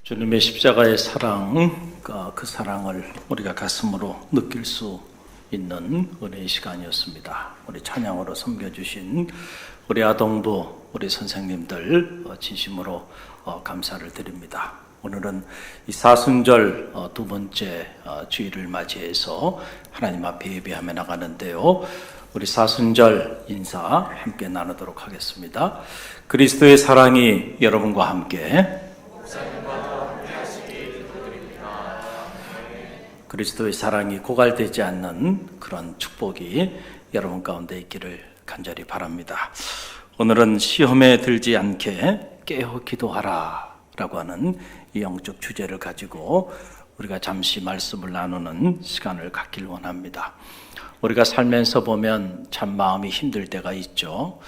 주님의 십자가의 사랑, 그 사랑을 우리가 가슴으로 느낄 수 있는 은혜의 시간이었습니다. 우리 찬양으로 섬겨주신 우리 아동부, 우리 선생님들 진심으로 감사를 드립니다. 오늘은 이 사순절 두 번째 주일을 맞이해서 하나님 앞에 예배하며 나가는데요. 우리 사순절 인사 함께 나누도록 하겠습니다. 그리스도의 사랑이 여러분과 함께 그리스도의 사랑이 고갈되지 않는 그런 축복이 여러분 가운데 있기를 간절히 바랍니다. 오늘은 시험에 들지 않게 깨어 기도하라 라고 하는 이 영적 주제를 가지고 우리가 잠시 말씀을 나누는 시간을 갖길 원합니다. 우리가 살면서 보면 참 마음이 힘들 때가 있죠.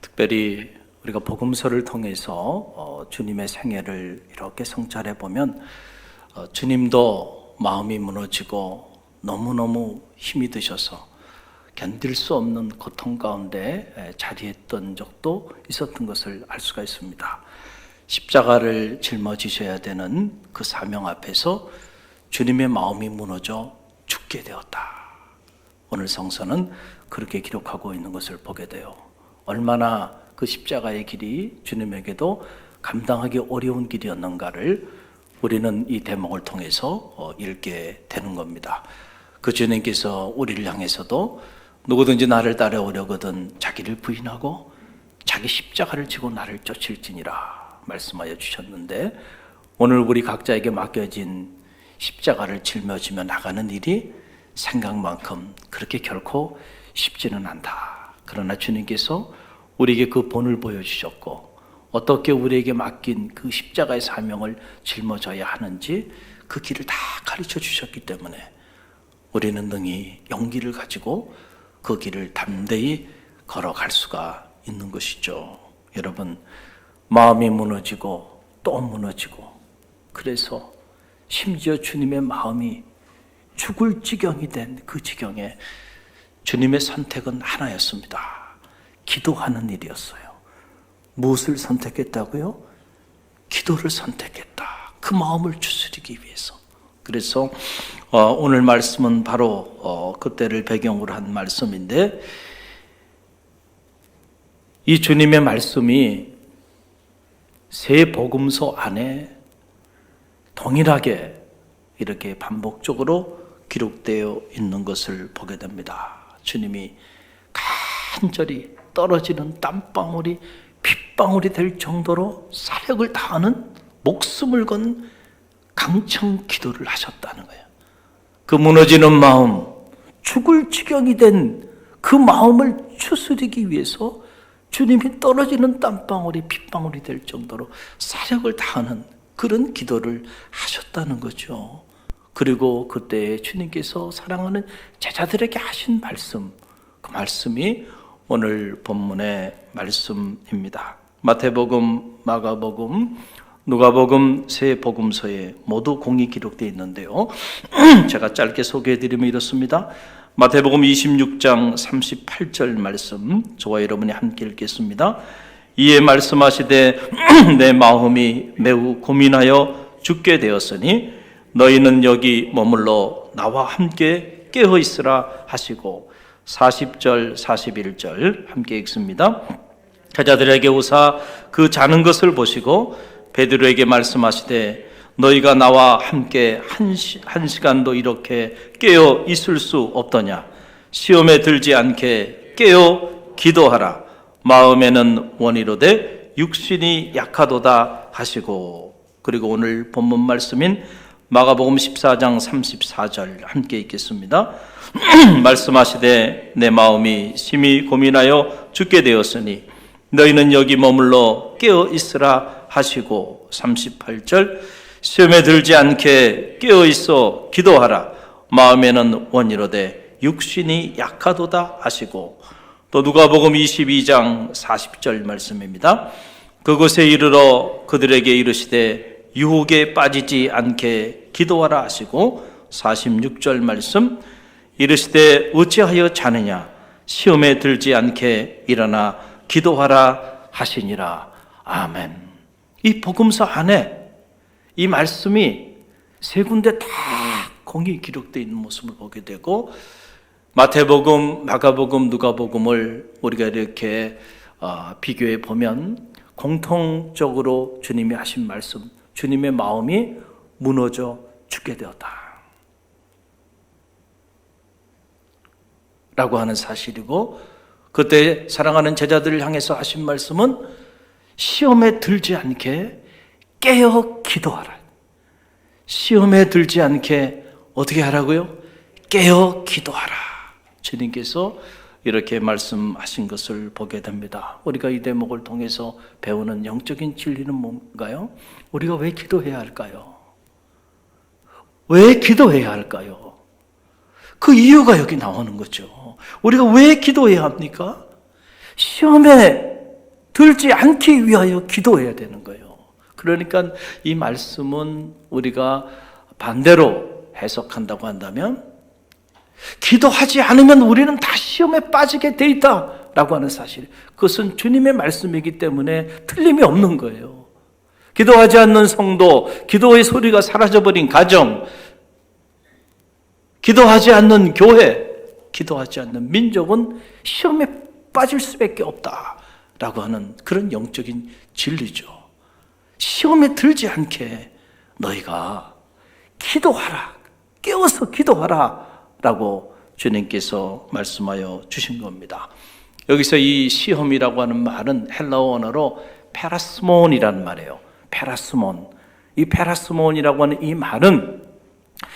특별히 우리가 복음서를 통해서 주님의 생애를 이렇게 성찰해 보면 주님도 마음이 무너지고 너무너무 힘이 드셔서 견딜 수 없는 고통 가운데 자리했던 적도 있었던 것을 알 수가 있습니다. 십자가를 짊어지셔야 되는 그 사명 앞에서 주님의 마음이 무너져 죽게 되었다. 오늘 성서는 그렇게 기록하고 있는 것을 보게 돼요. 얼마나 그 십자가의 길이 주님에게도 감당하기 어려운 길이었는가를 우리는 이 대목을 통해서 읽게 되는 겁니다. 그 주님께서 우리를 향해서도 누구든지 나를 따라오려거든 자기를 부인하고 자기 십자가를 지고 나를 쫓을지니라 말씀하여 주셨는데, 오늘 우리 각자에게 맡겨진 십자가를 짊어지며 나가는 일이 생각만큼 그렇게 결코 쉽지는 않다. 그러나 주님께서 우리에게 그 본을 보여주셨고 어떻게 우리에게 맡긴 그 십자가의 사명을 짊어져야 하는지 그 길을 다 가르쳐 주셨기 때문에 우리는 능히 용기를 가지고 그 길을 담대히 걸어갈 수가 있는 것이죠. 여러분, 마음이 무너지고 또 무너지고, 그래서 심지어 주님의 마음이 죽을 지경이 된 그 지경에 주님의 선택은 하나였습니다. 기도하는 일이었어요. 무엇을 선택했다고요? 기도를 선택했다. 그 마음을 추스리기 위해서. 그래서 오늘 말씀은 바로 그때를 배경으로 한 말씀인데, 이 주님의 말씀이 세 복음서 안에 동일하게 이렇게 반복적으로 기록되어 있는 것을 보게 됩니다. 주님이 간절히 떨어지는 땀방울이 핏방울이 될 정도로 사력을 다하는 목숨을 건 강청 기도를 하셨다는 거예요. 그 무너지는 마음, 죽을 지경이 된 그 마음을 추스리기 위해서 주님이 떨어지는 땀방울이 핏방울이 될 정도로 사력을 다하는 그런 기도를 하셨다는 거죠. 그리고 그때 주님께서 사랑하는 제자들에게 하신 말씀, 그 말씀이 오늘 본문의 말씀입니다. 마태복음, 마가복음, 누가복음 세 복음서에 모두 공이 기록되어 있는데요. 제가 짧게 소개해드리면 이렇습니다. 마태복음 26장 38절 말씀, 저와 여러분이 함께 읽겠습니다. 이에 말씀하시되 내 마음이 매우 고민하여 죽게 되었으니 너희는 여기 머물러 나와 함께 깨어 있으라 하시고, 40절 41절 함께 읽습니다. 제자들에게 오사 그 자는 것을 보시고 베드로에게 말씀하시되 너희가 나와 함께 한 시간도 이렇게 깨어 있을 수 없더냐. 시험에 들지 않게 깨어 기도하라. 마음에는 원이로되 육신이 약하도다 하시고. 그리고 오늘 본문 말씀인 마가복음 14장 34절 함께 읽겠습니다. 말씀하시되 내 마음이 심히 고민하여 죽게 되었으니 너희는 여기 머물러 깨어 있으라 하시고, 38절 시험에 들지 않게 깨어 있어 기도하라. 마음에는 원이로되 육신이 약하도다 하시고, 또 누가복음 22장 40절 말씀입니다. 그곳에 이르러 그들에게 이르시되 유혹에 빠지지 않게 기도하라 하시고, 46절 말씀 이르시되 어찌하여 자느냐. 시험에 들지 않게 일어나 기도하라 하시니라. 아멘. 이 복음서 안에 이 말씀이 세 군데 다 공히 기록되어 있는 모습을 보게 되고, 마태복음, 마가복음, 누가복음을 우리가 이렇게 비교해 보면 공통적으로 주님이 하신 말씀, 주님의 마음이 무너져 죽게 되었다 라고 하는 사실이고, 그때 사랑하는 제자들을 향해서 하신 말씀은 시험에 들지 않게 깨어 기도하라. 시험에 들지 않게 어떻게 하라고요? 깨어 기도하라. 주님께서 이렇게 말씀하신 것을 보게 됩니다. 우리가 이 대목을 통해서 배우는 영적인 진리는 뭔가요? 우리가 왜 기도해야 할까요? 왜 기도해야 할까요? 그 이유가 여기 나오는 거죠. 우리가 왜 기도해야 합니까? 시험에 들지 않기 위하여 기도해야 되는 거예요. 그러니까 이 말씀은 우리가 반대로 해석한다고 한다면, 기도하지 않으면 우리는 다 시험에 빠지게 돼 있다라고 하는 사실, 그것은 주님의 말씀이기 때문에 틀림이 없는 거예요. 기도하지 않는 성도, 기도의 소리가 사라져버린 가정, 기도하지 않는 교회, 기도하지 않는 민족은 시험에 빠질 수밖에 없다라고 하는 그런 영적인 진리죠. 시험에 들지 않게 너희가 기도하라, 깨워서 기도하라 라고 주님께서 말씀하여 주신 겁니다. 여기서 이 시험이라고 하는 말은 헬라어 언어로 페라스몬이라는 말이에요. 페라스몬. 이 페라스몬이라고 하는 이 말은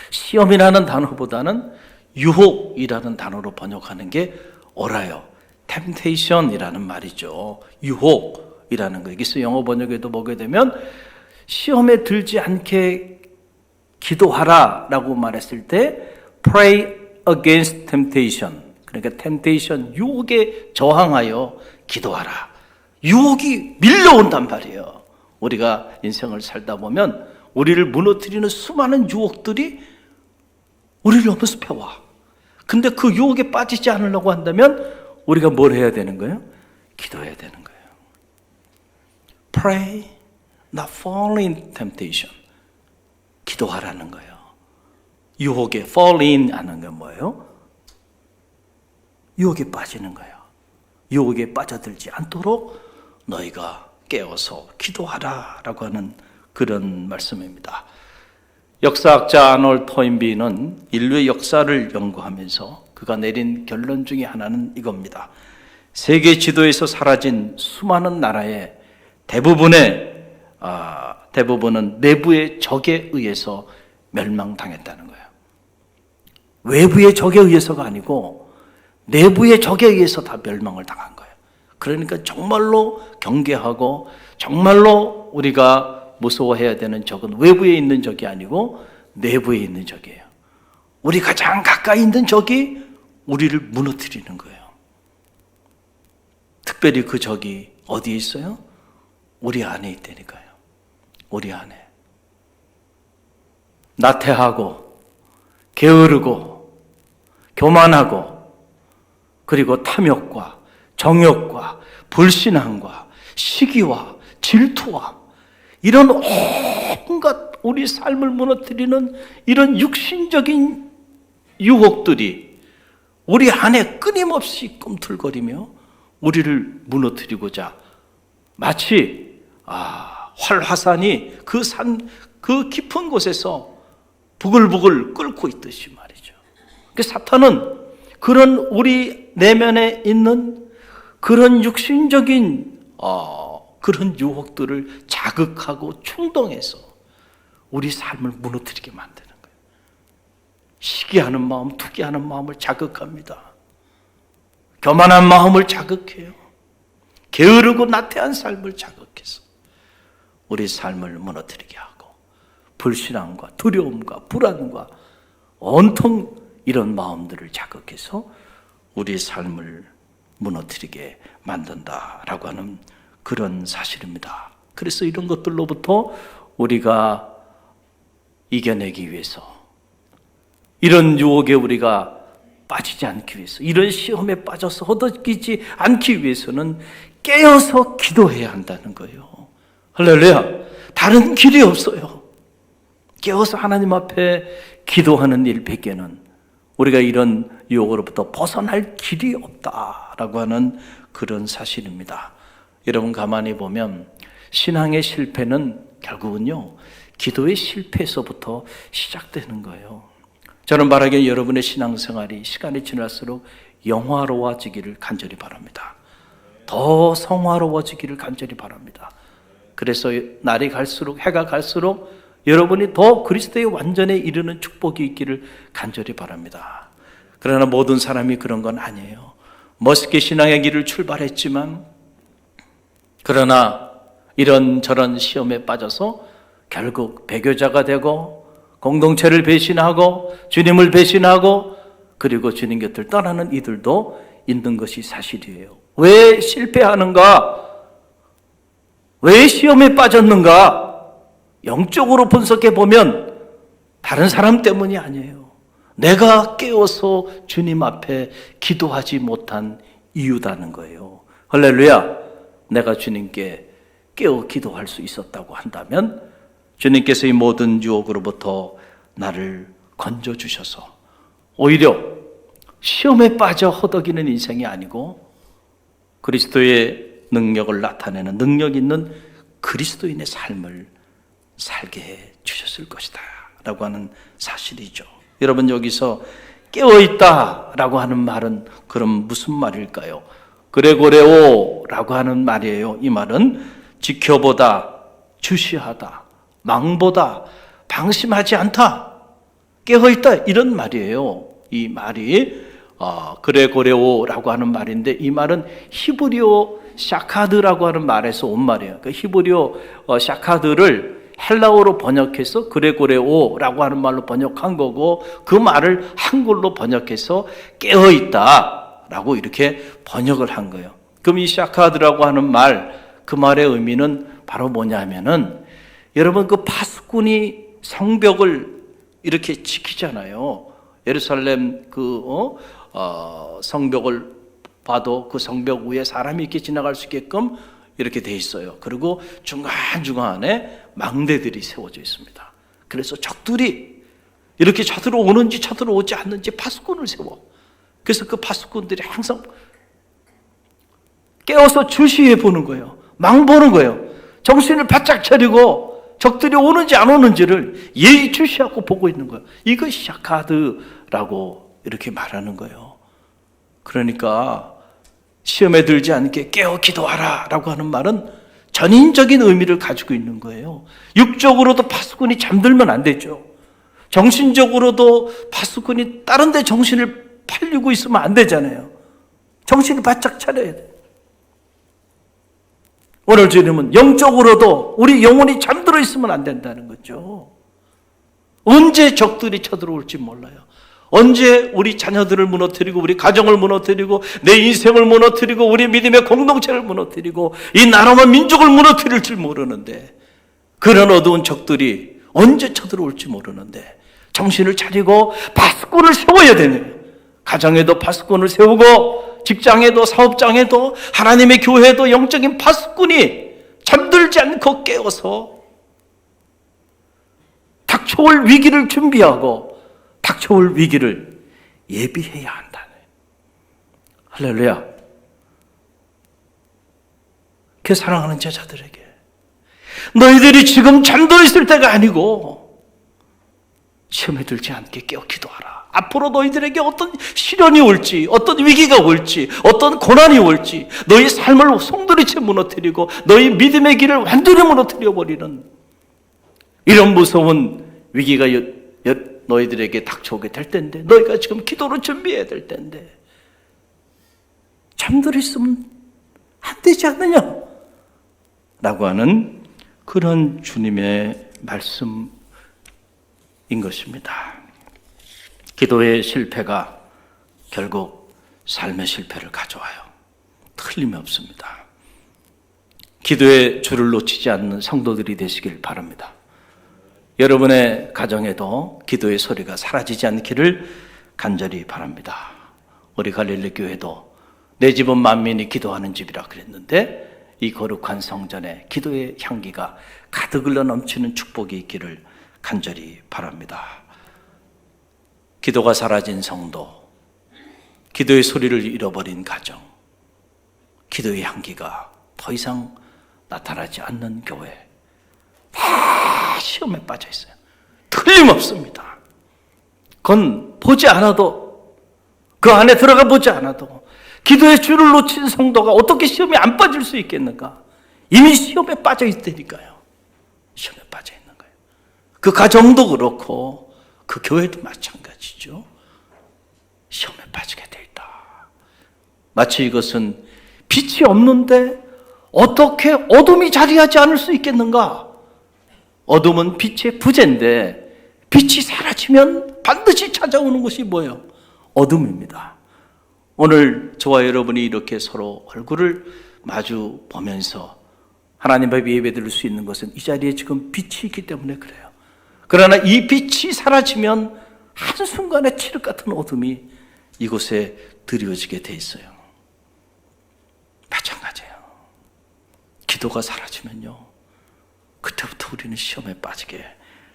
시험이라는 단어보다는 유혹이라는 단어로 번역하는 게 옳아요. temptation이라는 말이죠. 유혹이라는 거. 여기서 영어 번역에도 보게 되면 시험에 들지 않게 기도하라 라고 말했을 때 pray against temptation. 그러니까 temptation, 유혹에 저항하여 기도하라. 유혹이 밀려온단 말이에요. 우리가 인생을 살다 보면 우리를 무너뜨리는 수많은 유혹들이 우리를 엄습해와. 근데 그 유혹에 빠지지 않으려고 한다면 우리가 뭘 해야 되는 거예요? 기도해야 되는 거예요. Pray, not fall in temptation. 기도하라는 거예요. 유혹에 fall in 하는 게 뭐예요? 유혹에 빠지는 거예요. 유혹에 빠져들지 않도록 너희가 깨어서 기도하라 라고 하는 그런 말씀입니다. 역사학자 아놀드 토인비는 인류의 역사를 연구하면서 그가 내린 결론 중에 하나는 이겁니다. 세계 지도에서 사라진 수많은 나라의 대부분은 내부의 적에 의해서 멸망당했다는 거예요. 외부의 적에 의해서가 아니고 내부의 적에 의해서 다 멸망을 당한 거예요. 그러니까 정말로 경계하고 정말로 우리가 무서워해야 되는 적은 외부에 있는 적이 아니고 내부에 있는 적이에요. 우리 가장 가까이 있는 적이 우리를 무너뜨리는 거예요. 특별히 그 적이 어디에 있어요? 우리 안에 있다니까요. 우리 안에. 나태하고 게으르고 교만하고 그리고 탐욕과 정욕과 불신앙과 시기와 질투와 이런 온갖 우리 삶을 무너뜨리는 이런 육신적인 유혹들이 우리 안에 끊임없이 꿈틀거리며 우리를 무너뜨리고자 마치 활화산이 그 깊은 곳에서 부글부글 끓고 있듯이 말이죠. 사탄은 그런 우리 내면에 있는 그런 육신적인 그런 유혹들을 자극하고 충동해서 우리 삶을 무너뜨리게 만드는 거예요. 시기하는 마음, 투기하는 마음을 자극합니다. 교만한 마음을 자극해요. 게으르고 나태한 삶을 자극해서 우리 삶을 무너뜨리게 하고 불신앙과 두려움과 불안과 온통 이런 마음들을 자극해서 우리 삶을 무너뜨리게 만든다라고 하는 그런 사실입니다. 그래서 이런 것들로부터 우리가 이겨내기 위해서, 이런 유혹에 우리가 빠지지 않기 위해서, 이런 시험에 빠져서 허덕이지 않기 위해서는 깨어서 기도해야 한다는 거예요. 할렐루야. 다른 길이 없어요. 깨어서 하나님 앞에 기도하는 일 밖에는 우리가 이런 유혹으로부터 벗어날 길이 없다라고 하는 그런 사실입니다. 여러분 가만히 보면 신앙의 실패는 결국은요, 기도의 실패에서부터 시작되는 거예요. 저는 바라기에 여러분의 신앙생활이 시간이 지날수록 영화로워지기를 간절히 바랍니다. 더 성화로워지기를 간절히 바랍니다. 그래서 날이 갈수록, 해가 갈수록 여러분이 더 그리스도의 완전에 이르는 축복이 있기를 간절히 바랍니다. 그러나 모든 사람이 그런 건 아니에요. 멋있게 신앙의 길을 출발했지만, 그러나 이런저런 시험에 빠져서 결국 배교자가 되고 공동체를 배신하고 주님을 배신하고 그리고 주님 곁을 떠나는 이들도 있는 것이 사실이에요. 왜 실패하는가? 왜 시험에 빠졌는가? 영적으로 분석해 보면 다른 사람 때문이 아니에요. 내가 깨어서 주님 앞에 기도하지 못한 이유다는 거예요. 할렐루야! 내가 주님께 깨어 기도할 수 있었다고 한다면 주님께서 이 모든 유혹으로부터 나를 건져주셔서 오히려 시험에 빠져 허덕이는 인생이 아니고 그리스도의 능력을 나타내는 능력 있는 그리스도인의 삶을 살게 해 주셨을 것이다 라고 하는 사실이죠. 여러분 여기서 깨어있다 라고 하는 말은 그럼 무슨 말일까요? 그레고레오 라고 하는 말이에요. 이 말은 지켜보다, 주시하다, 망보다, 방심하지 않다, 깨어있다 이런 말이에요. 이 말이 그레고레오라고 하는 말인데 이 말은 히브리어 샤카드라고 하는 말에서 온 말이에요. 그 히브리어 샤카드를 헬라어로 번역해서 그레고레오라고 하는 말로 번역한 거고 그 말을 한글로 번역해서 깨어있다라고 이렇게 번역을 한 거예요. 그럼 이 샤카드라고 하는 말, 그 말의 의미는 바로 뭐냐면은 여러분 그 파수꾼이 성벽을 이렇게 지키잖아요. 예루살렘 성벽을 봐도 그 성벽 위에 사람이 이렇게 지나갈 수 있게끔 이렇게 돼 있어요. 그리고 중간중간에 망대들이 세워져 있습니다. 그래서 적들이 이렇게 쳐들어 오는지 쳐들어 오지 않는지 파수꾼을 세워. 그래서 그 파수꾼들이 항상 깨어서 주시해 보는 거예요. 망 보는 거예요. 정신을 바짝 차리고 적들이 오는지 안 오는지를 예의주시하고 보고 있는 거예요. 이것이 샤카드라고 이렇게 말하는 거예요. 그러니까 시험에 들지 않게 깨어 기도하라 라고 하는 말은 전인적인 의미를 가지고 있는 거예요. 육적으로도 파수꾼이 잠들면 안 되죠. 정신적으로도 파수꾼이 다른 데 정신을 팔리고 있으면 안 되잖아요. 정신을 바짝 차려야 돼요. 오늘 주님은 영적으로도 우리 영혼이 잠들어 있으면 안 된다는 거죠. 언제 적들이 쳐들어올지 몰라요. 언제 우리 자녀들을 무너뜨리고 우리 가정을 무너뜨리고 내 인생을 무너뜨리고 우리 믿음의 공동체를 무너뜨리고 이 나라와 민족을 무너뜨릴지 모르는데 그런 어두운 적들이 언제 쳐들어올지 모르는데 정신을 차리고 파수꾼을 세워야 되는 거예요. 가정에도 파수꾼을 세우고 직장에도 사업장에도 하나님의 교회도 영적인 파수꾼이 잠들지 않고 깨어서 닥쳐올 위기를 준비하고 닥쳐올 위기를 예비해야 한다네. 할렐루야. 그 사랑하는 제자들에게 너희들이 지금 잠들어 있을 때가 아니고 시험에 들지 않게 깨어 기도하라. 앞으로 너희들에게 어떤 시련이 올지, 어떤 위기가 올지, 어떤 고난이 올지 너희 삶을 송두리째 무너뜨리고 너희 믿음의 길을 완전히 무너뜨려버리는 이런 무서운 위기가 너희들에게 닥쳐오게 될 텐데 너희가 지금 기도로 준비해야 될 텐데 잠들어 있으면 안 되지 않느냐 라고 하는 그런 주님의 말씀인 것입니다. 기도의 실패가 결국 삶의 실패를 가져와요. 틀림없습니다. 기도의 줄을 놓치지 않는 성도들이 되시길 바랍니다. 여러분의 가정에도 기도의 소리가 사라지지 않기를 간절히 바랍니다. 우리 갈릴리 교회도 내 집은 만민이 기도하는 집이라 그랬는데 이 거룩한 성전에 기도의 향기가 가득 흘러 넘치는 축복이 있기를 간절히 바랍니다. 기도가 사라진 성도, 기도의 소리를 잃어버린 가정, 기도의 향기가 더 이상 나타나지 않는 교회, 다 시험에 빠져 있어요. 틀림없습니다. 그건 보지 않아도, 그 안에 들어가 보지 않아도 기도의 줄을 놓친 성도가 어떻게 시험에 안 빠질 수 있겠는가? 이미 시험에 빠져 있다니까요. 시험에 빠져 있는 거예요. 그 가정도 그렇고 그 교회도 마찬가지죠. 시험에 빠지게 돼 있다. 마치 이것은 빛이 없는데 어떻게 어둠이 자리하지 않을 수 있겠는가? 어둠은 빛의 부재인데 빛이 사라지면 반드시 찾아오는 것이 뭐예요? 어둠입니다. 오늘 저와 여러분이 이렇게 서로 얼굴을 마주 보면서 하나님 앞에 예배드릴 수 있는 것은 이 자리에 지금 빛이 있기 때문에 그래요. 그러나 이 빛이 사라지면 한순간에 칠흑 같은 어둠이 이곳에 드리워지게 돼 있어요. 마찬가지예요. 기도가 사라지면요, 그때부터 우리는 시험에 빠지게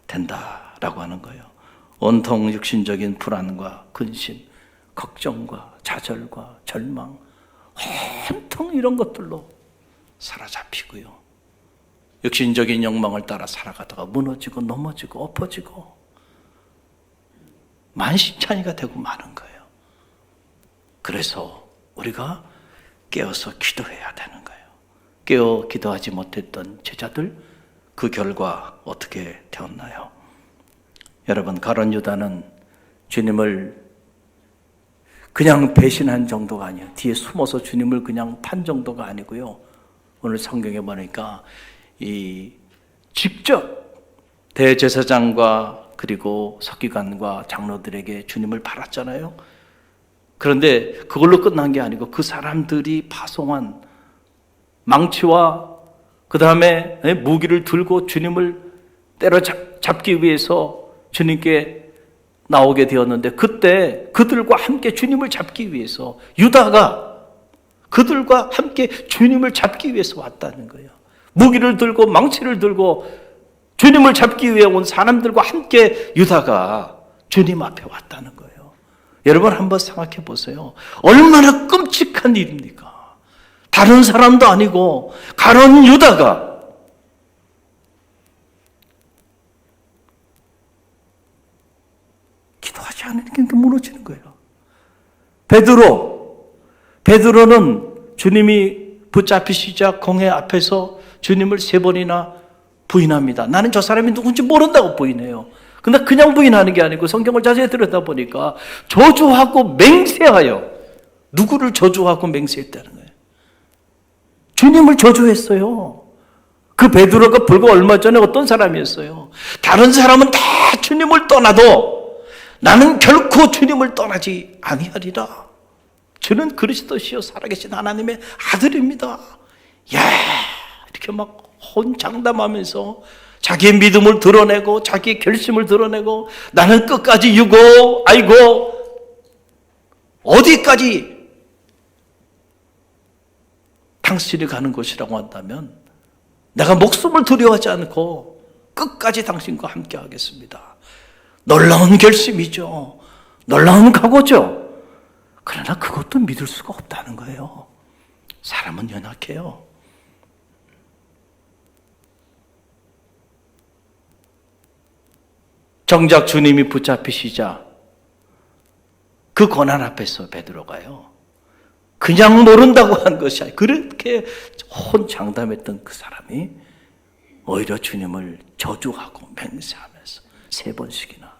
된다라고 하는 거예요. 온통 육신적인 불안과 근심, 걱정과 좌절과 절망, 온통 이런 것들로 사로잡히고요, 육신적인 욕망을 따라 살아가다가 무너지고 넘어지고 엎어지고 만신창이가 되고 마는 거예요. 그래서 우리가 깨어서 기도해야 되는 거예요. 깨어 기도하지 못했던 제자들, 그 결과 어떻게 되었나요? 여러분, 가룟 유다는 주님을 그냥 배신한 정도가 아니에요. 뒤에 숨어서 주님을 그냥 탄 정도가 아니고요. 오늘 성경에 보니까 직접 대제사장과 그리고 서기관과 장로들에게 주님을 팔았잖아요. 그런데 그걸로 끝난 게 아니고 그 사람들이 파송한 망치와 그 다음에 무기를 들고 주님을 때려잡기 위해서 주님께 나오게 되었는데, 그때 그들과 함께 주님을 잡기 위해서 유다가 그들과 함께 주님을 잡기 위해서 왔다는 거예요. 무기를 들고 망치를 들고 주님을 잡기 위해 온 사람들과 함께 유다가 주님 앞에 왔다는 거예요. 여러분 한번 생각해 보세요. 얼마나 끔찍한 일입니까? 다른 사람도 아니고 가룟 유다가 기도하지 않으니까 무너지는 거예요. 베드로는 주님이 붙잡히시자 공회 앞에서 주님을 3번이나 부인합니다. 나는 저 사람이 누군지 모른다고 부인해요. 근데 그냥 부인하는 게 아니고 성경을 자세히 들여다보니까 저주하고 맹세하여, 누구를 저주하고 맹세했다는 거예요? 주님을 저주했어요. 그 베드로가 불과 얼마 전에 어떤 사람이었어요? 다른 사람은 다 주님을 떠나도 나는 결코 주님을 떠나지 아니하리라. 저는 그리스도시요 살아계신 하나님의 아들입니다. 야, 이렇게 막 혼장담하면서 자기의 믿음을 드러내고 자기의 결심을 드러내고, 나는 끝까지 유고 아이고 어디까지 당신이 가는 곳이라고 한다면 내가 목숨을 두려워하지 않고 끝까지 당신과 함께 하겠습니다. 놀라운 결심이죠. 놀라운 각오죠. 그러나 그것도 믿을 수가 없다는 거예요. 사람은 연약해요. 정작 주님이 붙잡히시자 그 고난 앞에서 베드로가요, 그냥 모른다고 한 것이 아니라 그렇게 혼장담했던 그 사람이 오히려 주님을 저주하고 맹세하면서 3번씩이나,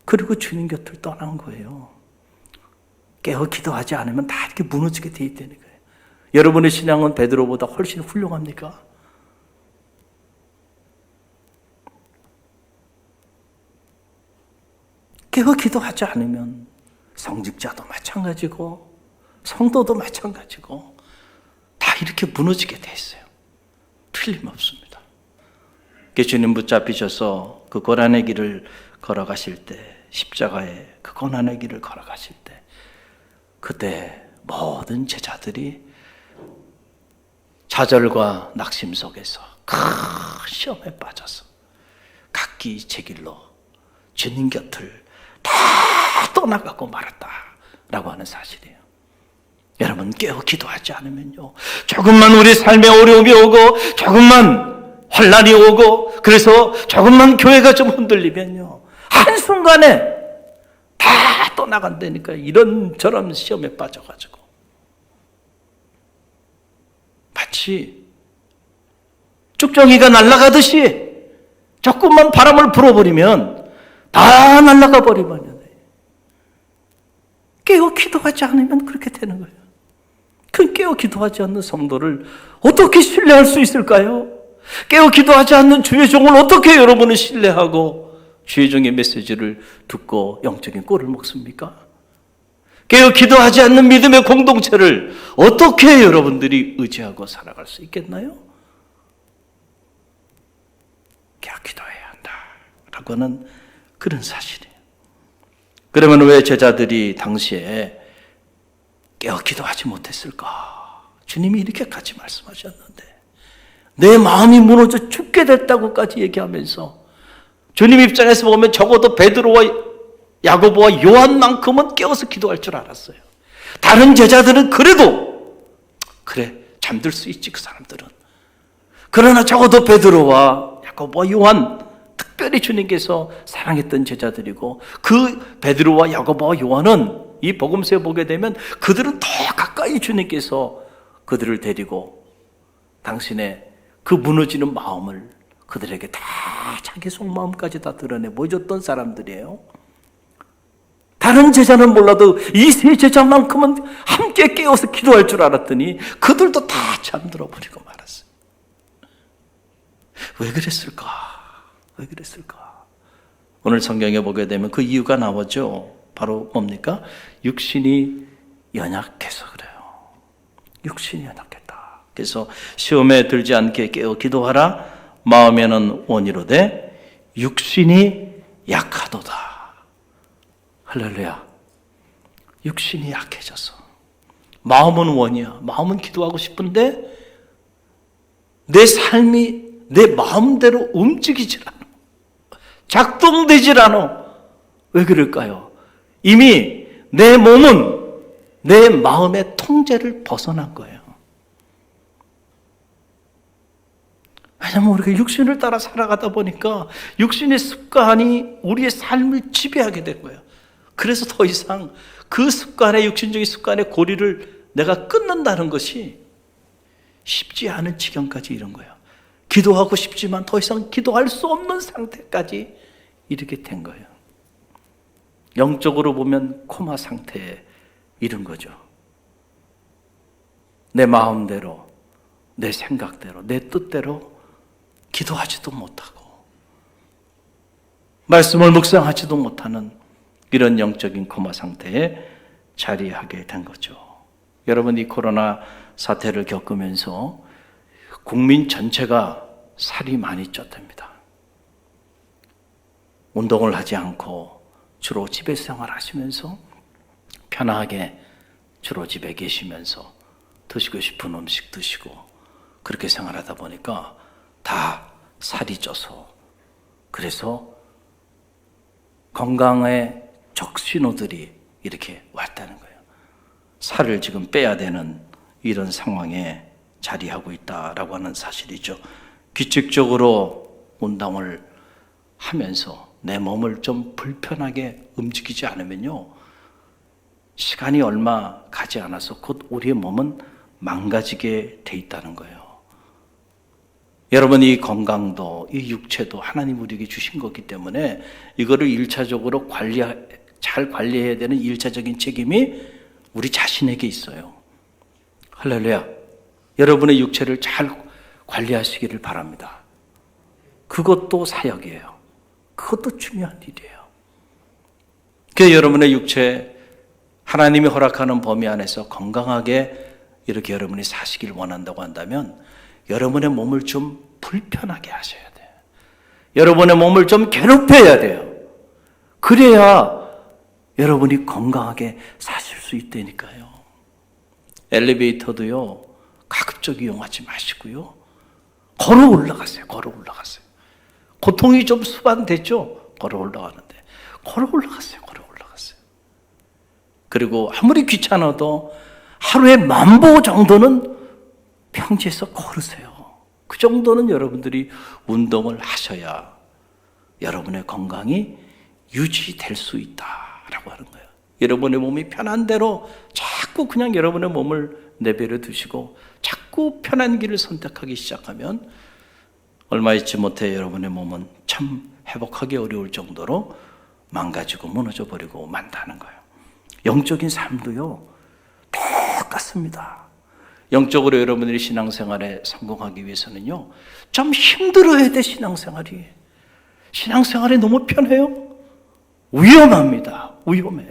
그리고 주님 곁을 떠난 거예요. 깨어 기도하지 않으면 다 이렇게 무너지게 돼 있다는 거예요. 여러분의 신앙은 베드로보다 훨씬 훌륭합니까? 깨어 기도하지 않으면 성직자도 마찬가지고 성도도 마찬가지고 다 이렇게 무너지게 돼 있어요. 틀림없습니다. 주님 붙잡히셔서 그 고난의 길을 걸어가실 때, 십자가의 그 고난의 길을 걸어가실 때, 그때 모든 제자들이 좌절과 낙심 속에서 큰 시험에 빠져서 각기 제 길로 주님 곁을 다 떠나가고 말았다라고 하는 사실이에요. 여러분, 깨어 기도하지 않으면요, 조금만 우리 삶에 어려움이 오고 조금만 환난이 오고 그래서 조금만 교회가 좀 흔들리면요, 한순간에 다 떠나간다니까. 이런저런 시험에 빠져가지고 마치 쭉정이가 날아가듯이 조금만 바람을 불어버리면 다 날아가 버리면, 깨어 기도하지 않으면 그렇게 되는 거예요. 그 깨어 기도하지 않는 성도를 어떻게 신뢰할 수 있을까요? 깨어 기도하지 않는 주의 종을 어떻게 여러분은 신뢰하고 주의 종의 메시지를 듣고 영적인 꼴을 먹습니까? 깨어 기도하지 않는 믿음의 공동체를 어떻게 여러분들이 의지하고 살아갈 수 있겠나요? 깨어 기도해야 한다라고 하는 그런 사실이에요. 그러면 왜 제자들이 당시에 깨어 기도하지 못했을까? 주님이 이렇게까지 말씀하셨는데, 내 마음이 무너져 죽게 됐다고까지 얘기하면서, 주님 입장에서 보면 적어도 베드로와 야고보와 요한만큼은 깨어서 기도할 줄 알았어요. 다른 제자들은 그래도 그래 잠들 수 있지, 그 사람들은. 그러나 적어도 베드로와 야고보와 요한, 특별히 주님께서 사랑했던 제자들이고, 그 베드로와 야고보와 요한은 이 복음서에 보게 되면 그들은 더 가까이 주님께서 그들을 데리고 당신의 그 무너지는 마음을 그들에게 다 자기 속마음까지 다 드러내 보여줬던 사람들이에요. 다른 제자는 몰라도 이 세 제자만큼은 함께 깨어서 기도할 줄 알았더니 그들도 다 잠들어 버리고 말았어요. 왜 그랬을까? 왜 그랬을까? 오늘 성경에 보게 되면 그 이유가 나오죠. 바로 뭡니까? 육신이 연약해서 그래요. 육신이 연약했다. 그래서 시험에 들지 않게 깨어 기도하라. 마음에는 원이로되 육신이 약하도다. 할렐루야. 육신이 약해져서 마음은 원이야. 마음은 기도하고 싶은데 내 삶이 내 마음대로 움직이질 않아. 작동되질 않아. 왜 그럴까요? 이미 내 몸은 내 마음의 통제를 벗어난 거예요. 왜냐하면 우리가 육신을 따라 살아가다 보니까 육신의 습관이 우리의 삶을 지배하게 된 거예요. 그래서 더 이상 그 습관의, 육신적인 습관의 고리를 내가 끊는다는 것이 쉽지 않은 지경까지 이른 거예요. 기도하고 싶지만 더 이상 기도할 수 없는 상태까지 이렇게 된 거예요. 영적으로 보면 코마 상태에 이른 거죠. 내 마음대로, 내 생각대로, 내 뜻대로 기도하지도 못하고 말씀을 묵상하지도 못하는 이런 영적인 코마 상태에 자리하게 된 거죠. 여러분, 이 코로나 사태를 겪으면서 국민 전체가 살이 많이 쪘답니다. 운동을 하지 않고 주로 집에 생활하시면서 편하게 주로 집에 계시면서 드시고 싶은 음식 드시고 그렇게 생활하다 보니까 다 살이 쪄서, 그래서 건강의 적신호들이 이렇게 왔다는 거예요. 살을 지금 빼야 되는 이런 상황에 자리하고 있다라고 하는 사실이죠. 규칙적으로 운동을 하면서 내 몸을 좀 불편하게 움직이지 않으면요, 시간이 얼마 가지 않아서 곧 우리의 몸은 망가지게 돼 있다는 거예요. 여러분, 이 건강도, 이 육체도 하나님 우리에게 주신 거기 때문에 이거를 1차적으로 잘 관리해야 되는 1차적인 책임이 우리 자신에게 있어요. 할렐루야. 여러분의 육체를 잘 관리하시기를 바랍니다. 그것도 사역이에요. 그것도 중요한 일이에요. 그래서 여러분의 육체, 하나님이 허락하는 범위 안에서 건강하게 이렇게 여러분이 사시길 원한다고 한다면 여러분의 몸을 좀 불편하게 하셔야 돼요. 여러분의 몸을 좀 괴롭혀야 돼요. 그래야 여러분이 건강하게 사실 수 있다니까요. 엘리베이터도요, 가급적 이용하지 마시고요, 걸어 올라가세요. 걸어 올라가세요. 고통이 좀 수반됐죠? 걸어 올라가는데. 걸어 올라갔어요. 그리고 아무리 귀찮아도 하루에 10,000보 정도는 평지에서 걸으세요. 그 정도는 여러분들이 운동을 하셔야 여러분의 건강이 유지될 수 있다라고 하는 거예요. 여러분의 몸이 편한 대로 자꾸 그냥 여러분의 몸을 내버려 두시고 자꾸 편한 길을 선택하기 시작하면 얼마 있지 못해 여러분의 몸은 참 회복하기 어려울 정도로 망가지고 무너져 버리고 만다는 거예요. 영적인 삶도요, 똑같습니다. 영적으로 여러분들이 신앙생활에 성공하기 위해서는요, 좀 힘들어야 돼, 신앙생활이. 신앙생활이 너무 편해요? 위험합니다. 위험해.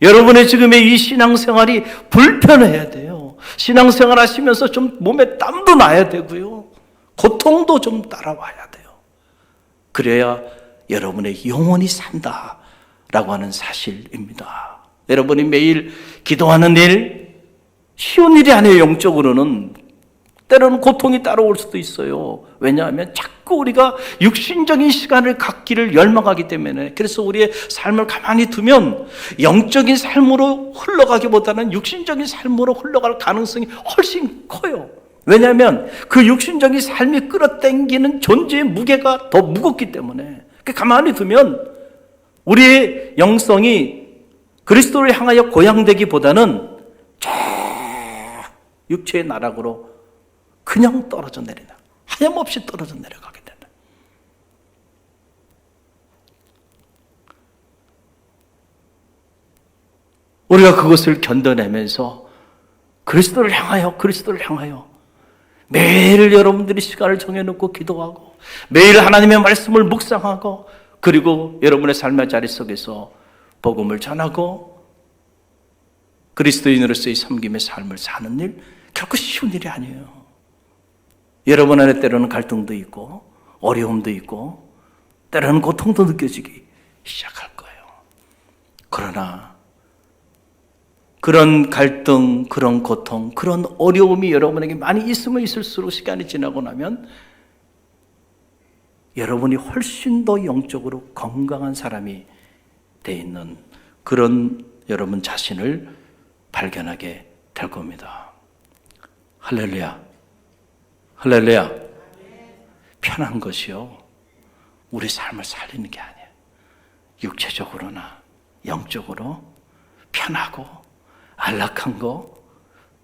여러분의 지금의 이 신앙생활이 불편해야 돼요. 신앙생활 하시면서 좀 몸에 땀도 나야 되고요. 고통도 좀 따라와야 돼요. 그래야 여러분의 영혼이 산다라고 하는 사실입니다. 여러분이 매일 기도하는 일, 쉬운 일이 아니에요. 영적으로는 때로는 고통이 따라올 수도 있어요. 왜냐하면 자꾸 우리가 육신적인 시간을 갖기를 열망하기 때문에. 그래서 우리의 삶을 가만히 두면 영적인 삶으로 흘러가기보다는 육신적인 삶으로 흘러갈 가능성이 훨씬 커요. 왜냐하면 그 육신적인 삶이 끌어당기는 존재의 무게가 더 무겁기 때문에. 가만히 두면 우리의 영성이 그리스도를 향하여 고양되기보다는 저 육체의 나락으로 그냥 떨어져 내린다. 하염없이 떨어져 내려가게 된다. 우리가 그것을 견뎌내면서 그리스도를 향하여 매일 여러분들이 시간을 정해놓고 기도하고 매일 하나님의 말씀을 묵상하고 그리고 여러분의 삶의 자리 속에서 복음을 전하고 그리스도인으로서의 섬김의 삶을 사는 일, 결코 쉬운 일이 아니에요. 여러분 안에 때로는 갈등도 있고 어려움도 있고 때로는 고통도 느껴지기 시작할 거예요. 그러나 그런 갈등, 그런 고통, 그런 어려움이 여러분에게 많이 있으면 있을수록 시간이 지나고 나면 여러분이 훨씬 더 영적으로 건강한 사람이 돼 있는 그런 여러분 자신을 발견하게 될 겁니다. 할렐루야. 할렐루야. 편한 것이요, 우리 삶을 살리는 게 아니에요. 육체적으로나 영적으로 편하고 안락한 거,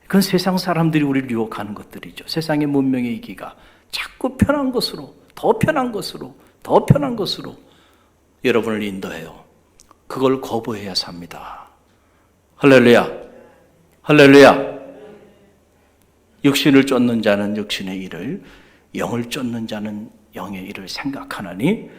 그건 세상 사람들이 우리를 유혹하는 것들이죠. 세상의 문명의 이기가 자꾸 편한 것으로, 더 편한 것으로, 더 편한 것으로 여러분을 인도해요. 그걸 거부해야 삽니다. 할렐루야. 할렐루야. 육신을 쫓는 자는 육신의 일을, 영을 쫓는 자는 영의 일을 생각하나니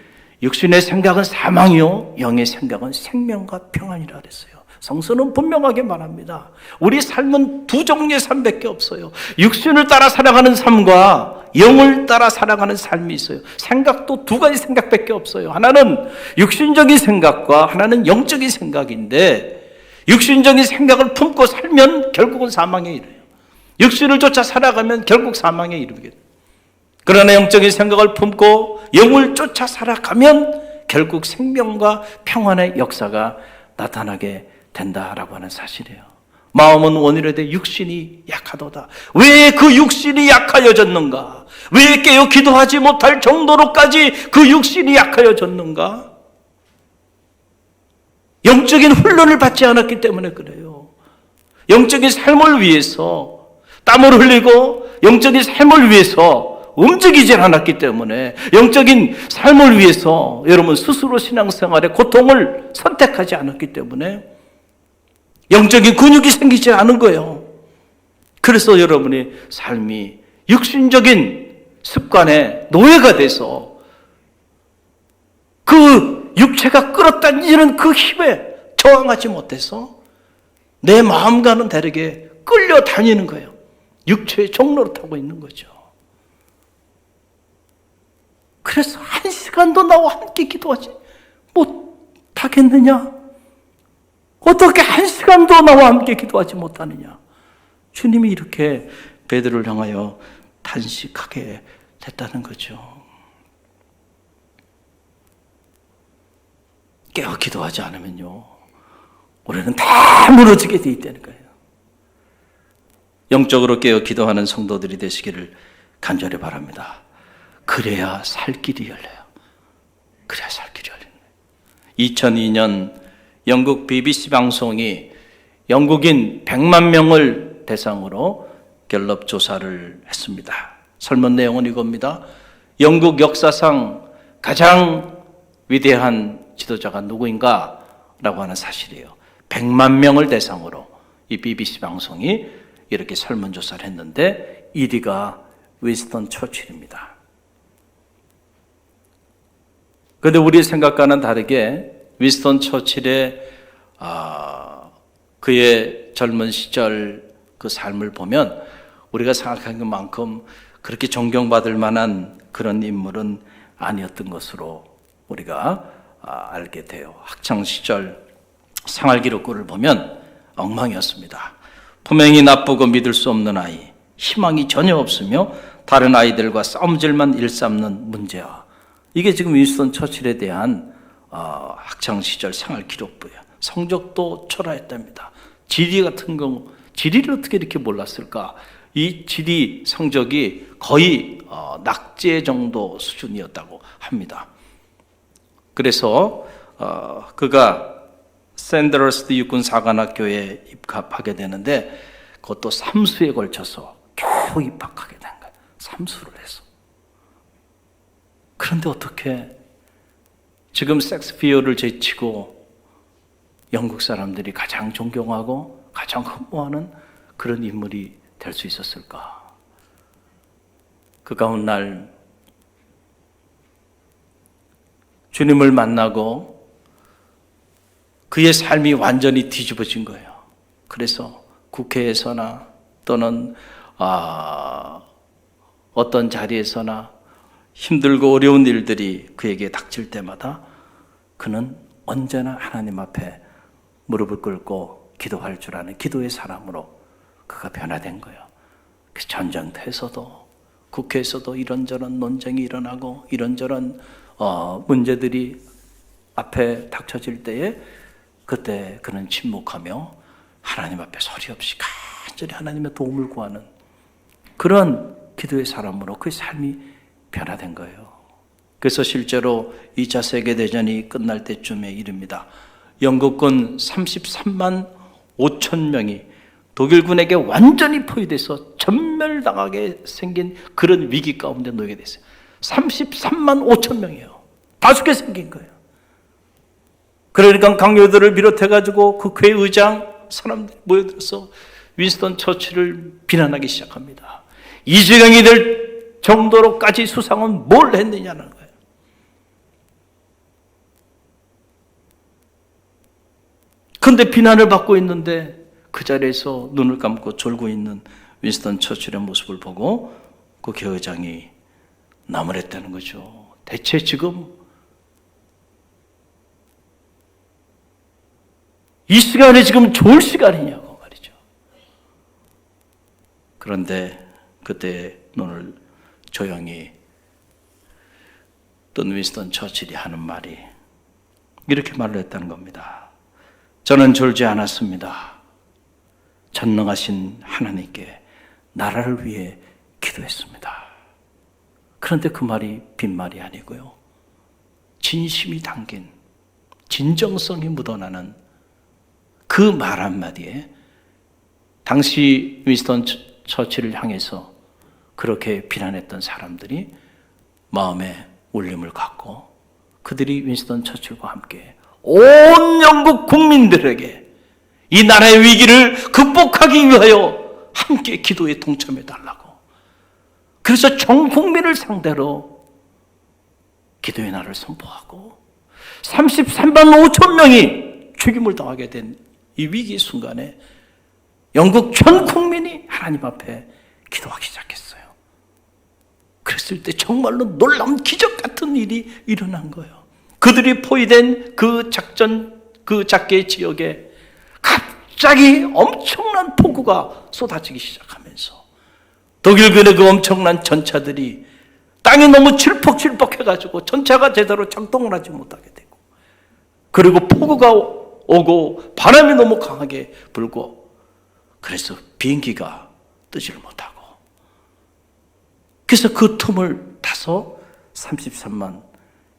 육신의 생각은 사망이요 영의 생각은 생명과 평안이라 그랬어요. 성서는 분명하게 말합니다. 우리 삶은 두 종류의 삶밖에 없어요. 육신을 따라 살아가는 삶과 영을 따라 살아가는 삶이 있어요. 생각도 두 가지 생각밖에 없어요. 하나는 육신적인 생각과 하나는 영적인 생각인데, 육신적인 생각을 품고 살면 결국은 사망에 이르요. 육신을 쫓아 살아가면 결국 사망에 이르게 돼요. 그러나 영적인 생각을 품고 영을 쫓아 살아가면 결국 생명과 평안의 역사가 나타나게 된다라고 하는 사실이에요. 마음은 원이라되 육신이 약하도다. 왜 그 육신이 약하여졌는가? 왜 깨어 기도하지 못할 정도로까지 그 육신이 약하여졌는가? 영적인 훈련을 받지 않았기 때문에 그래요. 영적인 삶을 위해서 땀을 흘리고 영적인 삶을 위해서 움직이지 않았기 때문에, 영적인 삶을 위해서 여러분 스스로 신앙생활의 고통을 선택하지 않았기 때문에 영적인 근육이 생기지 않은 거예요. 그래서 여러분의 삶이 육신적인 습관의 노예가 돼서 그 육체가 끌어당기는 그 힘에 저항하지 못해서 내 마음과는 다르게 끌려다니는 거예요. 육체의 종로를 타고 있는 거죠. 그래서 1시간도 나와 함께 기도하지 못하겠느냐? 어떻게 1시간도 나와 함께 기도하지 못하느냐? 주님이 이렇게 베드로를 향하여 탄식하게 됐다는 거죠. 깨어 기도하지 않으면요, 우리는 다 무너지게 돼 있다는 거예요. 영적으로 깨어 기도하는 성도들이 되시기를 간절히 바랍니다. 그래야 살 길이 열려요. 그래야 살 길이 열려요. 2002년 영국 BBC 방송이 영국인 100만 명을 대상으로 갤럽 조사를 했습니다. 설문 내용은 이겁니다. 영국 역사상 가장 위대한 지도자가 누구인가? 라고 하는 사실이에요. 100만 명을 대상으로 이 BBC 방송이 이렇게 설문조사를 했는데 1위가 윈스턴 처칠입니다. 그런데 우리 생각과는 다르게 윈스턴 처칠의 그의 젊은 시절 그 삶을 보면 우리가 생각하는 것만큼 그렇게 존경받을 만한 그런 인물은 아니었던 것으로 우리가 알게 돼요. 학창시절 생활기록부를 보면 엉망이었습니다. 품행이 나쁘고 믿을 수 없는 아이, 희망이 전혀 없으며 다른 아이들과 싸움질만 일삼는 문제와, 이게 지금 윈스턴 처칠에 대한 학창시절 생활기록부예요. 성적도 초라했답니다. 지리 같은 경우, 지리를 어떻게 이렇게 몰랐을까? 이 지리 성적이 거의 낙제 정도 수준이었다고 합니다. 그래서 그가 샌더러스트 육군 사관학교에 입학하게 되는데 그것도 3수에 걸쳐서 겨우 입학하게 된 거예요. 3수를 해서. 그런데 어떻게 지금 섹스피어를 제치고 영국 사람들이 가장 존경하고 가장 흠모하는 그런 인물이 될 수 있었을까? 그 가운 날 주님을 만나고 그의 삶이 완전히 뒤집어진 거예요. 그래서 국회에서나 또는 어떤 자리에서나 힘들고 어려운 일들이 그에게 닥칠 때마다 그는 언제나 하나님 앞에 무릎을 꿇고 기도할 줄 아는 기도의 사람으로 그가 변화된 거예요. 그 전쟁터에서도 국회에서도 이런저런 논쟁이 일어나고 이런저런 문제들이 앞에 닥쳐질 때에 그때 그는 침묵하며 하나님 앞에 소리 없이 간절히 하나님의 도움을 구하는 그런 기도의 사람으로 그의 삶이 변화된 거예요. 그래서 실제로 2차 세계대전이 끝날 때쯤에 이릅니다. 영국군 33만 5천 명이 독일군에게 완전히 포위돼서 전멸당하게 생긴 그런 위기 가운데 놓이게 됐어요. 33만 5천 명이에요. 다 죽게 생긴 거예요. 그러니까 강요들을 비롯해가지고 그 국회의장 사람들이 모여들어서 윈스턴 처칠을 비난하기 시작합니다. 이재경이 될 정도로까지 수상은 뭘 했느냐는 거예요. 그런데 비난을 받고 있는데 그 자리에서 눈을 감고 졸고 있는 윈스턴 처칠의 모습을 보고 국회의장이 나무랬다는 거죠. 대체 지금 이 시간에 지금 좋을 시간이냐고 말이죠. 그런데 그때 눈을 조용히 뜬 윈스턴 처칠이 하는 말이 이렇게 말을 했다는 겁니다. 저는 졸지 않았습니다. 전능하신 하나님께 나라를 위해 기도했습니다. 그런데 그 말이 빈말이 아니고요. 진심이 담긴 진정성이 묻어나는 그 말 한마디에 당시 윈스턴 처칠을 향해서 그렇게 비난했던 사람들이 마음에 울림을 갖고 그들이 윈스턴 처칠과 함께 온 영국 국민들에게 이 나라의 위기를 극복하기 위하여 함께 기도에 동참해 달라고. 그래서 전 국민을 상대로 기도의 날을 선포하고 33만 5천 명이 죽임을 당하게 된 이 위기 순간에 영국 전 국민이 하나님 앞에 기도하기 시작했어요. 그랬을 때 정말로 놀라운 기적 같은 일이 일어난 거예요. 그들이 포위된 그 작게 지역에 갑자기 엄청난 폭우가 쏟아지기 시작하면서 독일군의 그 엄청난 전차들이 땅이 너무 질퍽질퍽해가지고 전차가 제대로 작동을 하지 못하게 되고 그리고 폭우가 오고 바람이 너무 강하게 불고, 그래서 비행기가 뜨지를 못하고, 그래서 그 틈을 타서 33만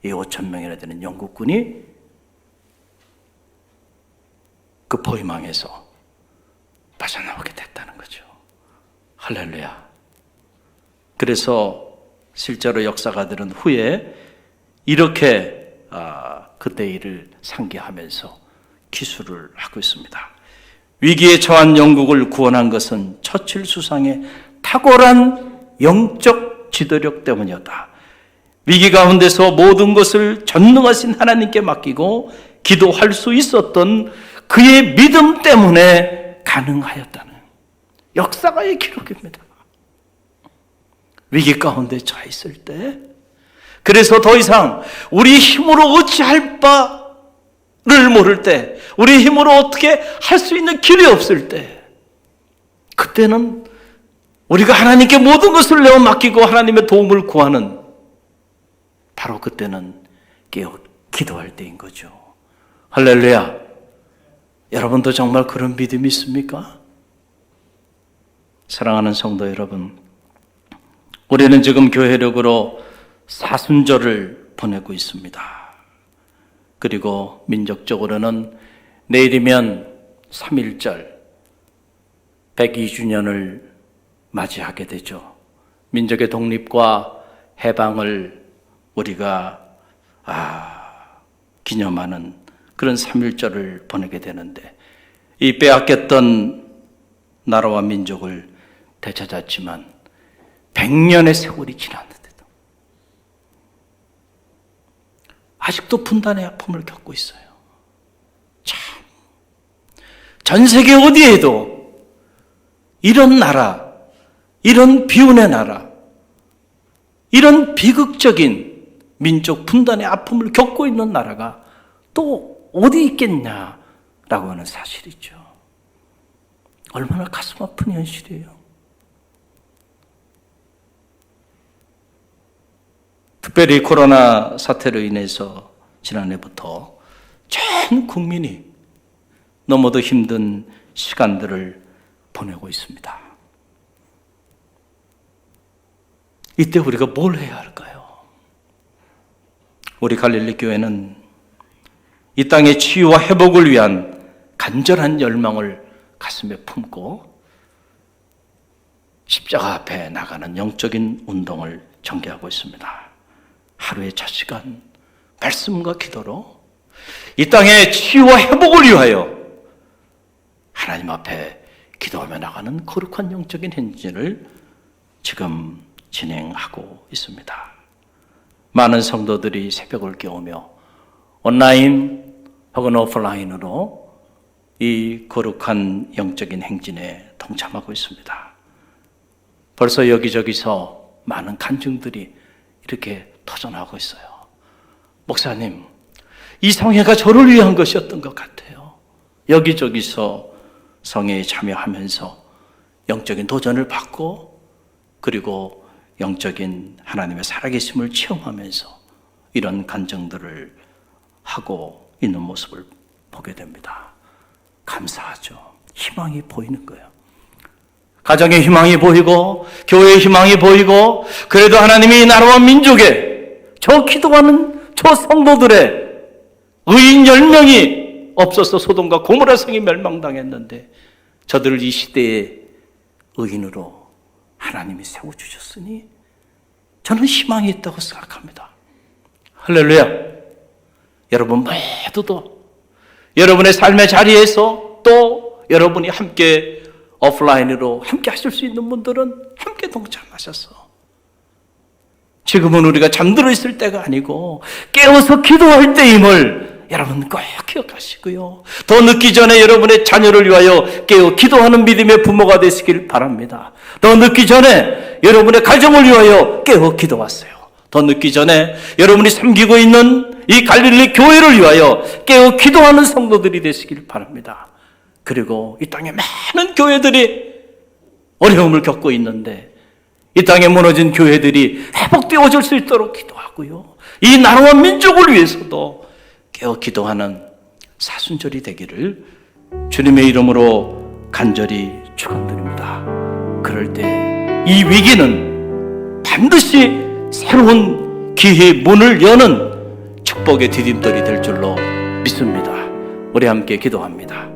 5천 명이나 되는 영국군이 그 포위망에서 빠져나오게 됐다는 거죠. 할렐루야. 그래서 실제로 역사가들은 후에 이렇게 그때 일을 상기하면서 기술을 하고 있습니다. 위기에 처한 영국을 구원한 것은 처칠 수상의 탁월한 영적 지도력 때문이었다. 위기 가운데서 모든 것을 전능하신 하나님께 맡기고 기도할 수 있었던 그의 믿음 때문에 가능하였다는 역사가의 기록입니다. 위기 가운데 처해 있을 때, 그래서 더 이상 우리 힘으로 어찌할 바를 모를 때, 우리 힘으로 어떻게 할 수 있는 길이 없을 때, 그때는 우리가 하나님께 모든 것을 내어 맡기고 하나님의 도움을 구하는, 바로 그때는 깨어 기도할 때인 거죠. 할렐루야. 여러분도 정말 그런 믿음이 있습니까? 사랑하는 성도 여러분, 우리는 지금 교회력으로 사순절을 보내고 있습니다. 그리고 민족적으로는 내일이면 3.1절 102주년을 맞이하게 되죠. 민족의 독립과 해방을 우리가 기념하는 그런 3.1절을 보내게 되는데, 이 빼앗겼던 나라와 민족을 되찾았지만 100년의 세월이 지났는데도 아직도 분단의 아픔을 겪고 있어요. 참, 전 세계 어디에도 이런 나라, 이런 비운의 나라, 이런 비극적인 민족 분단의 아픔을 겪고 있는 나라가 또 어디 있겠냐라고 하는 사실이죠. 얼마나 가슴 아픈 현실이에요. 특별히 코로나 사태로 인해서 지난해부터 전 국민이 너무도 힘든 시간들을 보내고 있습니다. 이때 우리가 뭘 해야 할까요? 우리 갈릴리 교회는 이 땅의 치유와 회복을 위한 간절한 열망을 가슴에 품고 십자가 앞에 나가는 영적인 운동을 전개하고 있습니다. 하루에 1시간 말씀과 기도로 이 땅의 치유와 회복을 위하여 하나님 앞에 기도하며 나가는 거룩한 영적인 행진을 지금 진행하고 있습니다. 많은 성도들이 새벽을 깨우며 온라인 혹은 오프라인으로 이 거룩한 영적인 행진에 동참하고 있습니다. 벌써 여기저기서 많은 간증들이 이렇게 터져나오고 있어요. 목사님, 이 성회가 저를 위한 것이었던 것 같아요. 여기저기서 성회에 참여하면서 영적인 도전을 받고, 그리고 영적인 하나님의 살아계심을 체험하면서 이런 간증들을 하고 있는 모습을 보게 됩니다. 감사하죠. 희망이 보이는 거예요. 가정의 희망이 보이고 교회의 희망이 보이고, 그래도 하나님이 나라와 민족에 저 기도하는 저 성도들의 의인 10명이 없어서 소돔과 고모라 성이 멸망당했는데 저들을 이 시대의 의인으로 하나님이 세워주셨으니 저는 희망이 있다고 생각합니다. 할렐루야. 여러분 모두도 여러분의 삶의 자리에서, 또 여러분이 함께 오프라인으로 함께 하실 수 있는 분들은 함께 동참하셔서, 지금은 우리가 잠들어 있을 때가 아니고 깨어서 기도할 때임을 여러분 꼭 기억하시고요. 더 늦기 전에 여러분의 자녀를 위하여 깨어 기도하는 믿음의 부모가 되시길 바랍니다. 더 늦기 전에 여러분의 가정을 위하여 깨어 기도하세요. 더 늦기 전에 여러분이 섬기고 있는 이 갈릴리 교회를 위하여 깨어 기도하는 성도들이 되시길 바랍니다. 그리고 이 땅에 많은 교회들이 어려움을 겪고 있는데 이 땅에 무너진 교회들이 회복되어질 수 있도록 기도하고요. 이 나라와 민족을 위해서도 깨어 기도하는 사순절이 되기를 주님의 이름으로 간절히 축원드립니다. 그럴 때 이 위기는 반드시 새로운 기회의 문을 여는 축복의 디딤돌이 될 줄로 믿습니다. 우리 함께 기도합니다.